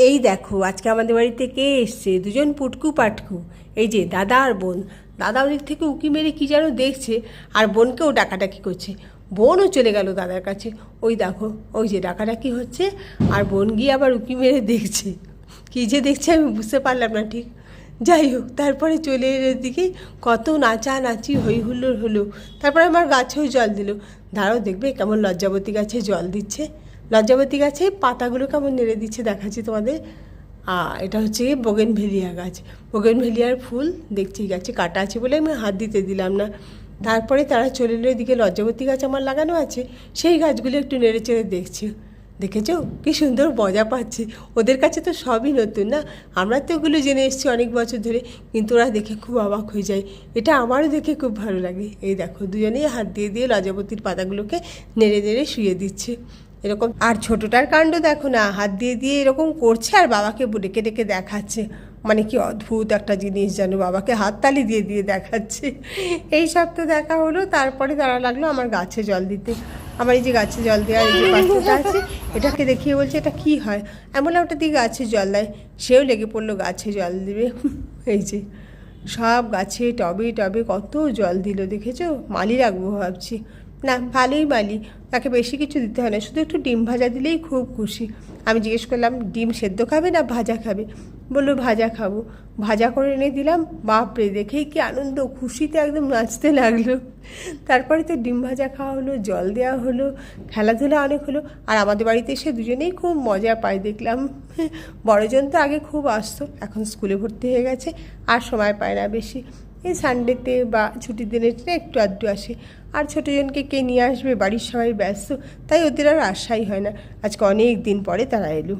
এই দেখো আজকে আমাদের বাড়িতে কে এসছে, দুজন পুটকু পাটকু। এই যে দাদা আর বোন। দাদা ওদিক থেকে উকি মেরে কী যেন দেখছে, আর বোনকেও ডাকাডাকি করছে। বোনও চলে গেল দাদার কাছে। ওই দেখো, ওই যে ডাকাডাকি হচ্ছে, আর বোন গিয়ে আবার উকি মেরে দেখছে। কী যে দেখছে আমি বুঝতে পারলাম না ঠিক। যাই হোক, তারপরে চলে এর দিকে কত নাচানাচি হই হুল্লোড় হলো। তারপরে আমার গাছেও জল দিল। দাঁড়াও দেখবে কেমন লজ্জাবতী গাছে জল দিচ্ছে। লজ্জাবতী গাছে পাতাগুলো কেমন নেড়ে দিচ্ছে দেখাচ্ছি তোমাদের। এটা হচ্ছে বোগেনভেলিয়া গাছ। বোগেনভেলিয়ার ফুল দেখছি গাছে কাটা আছে বলে আমি হাত দিতে দিলাম না। তারপরে তারা চলে এলো এদিকে লজ্জাবতী গাছ আমার লাগানো আছে, সেই গাছগুলো একটু নেড়ে চেড়ে দেখছি। দেখেছো কী সুন্দর মজা পাচ্ছে। ওদের কাছে তো সবই নতুন না, আমরা তো ওগুলো জেনে এসেছি অনেক বছর ধরে, কিন্তু ওরা দেখে খুব অবাক হয়ে যায়। এটা আমারও দেখে খুব ভালো লাগে। এই দেখো দুজনেই হাত দিয়ে দিয়ে লজ্জাবতীর পাতাগুলোকে নেড়ে নেড়ে শুয়ে দিচ্ছে এরকম। আর ছোটোটার কাণ্ড দেখো না, হাত দিয়ে দিয়ে এরকম করছে আর বাবাকে ডেকে ডেকে দেখাচ্ছে। মানে কি অদ্ভুত একটা জিনিস জানো, বাবাকে হাততালি দিয়ে দিয়ে দেখাচ্ছে। এই সব তো দেখা হলো। তারপরে তারা লাগলো আমার গাছে জল দিতে। আমার এই যে গাছে জল দেওয়ার এই যে পাত্রটা আছে, এটাকে দেখিয়ে বলছে এটা কি হয়। আমি বললাম ওটা দিয়ে গাছে জল দেয়। সেও লেগে পড়লো গাছে জল দিবে। এই যে সব গাছে টবে টবে কত জল দিল দেখেছো। মালি রাখবো ভাবছি। না, ভালোই মালি, তাকে বেশি কিছু দিতে হয় না, শুধু একটু ডিম ভাজা দিলেই খুব খুশি। আমি জিজ্ঞেস করলাম ডিম সেদ্ধ খাবে না ভাজা খাবে। বললো ভাজা খাবো। ভাজা করে এনে দিলাম। বাপরে, দেখেই কি আনন্দ, খুশিতে একদম নাচতে লাগলো। তারপরে তো ডিম ভাজা খাওয়া হলো, জল দেওয়া হলো, খেলাধুলা অনেক হলো। আর আমাদের বাড়িতে এসে দুজনেই খুব মজা পায় দেখলাম। বড়জন তো আগে খুব আসতো, এখন স্কুলে ভর্তি হয়ে গেছে, আর সময় পায় না বেশি। এই সানডেতে বা ছুটির দিনে একটু আধটু আসে। আর ছোটোজনকে কে নিয়ে আসবে, বাড়ির সবাই ব্যস্ত, তাই ওদের আর আসাই হয় না। আজকে অনেক দিন পরে তারা এলো।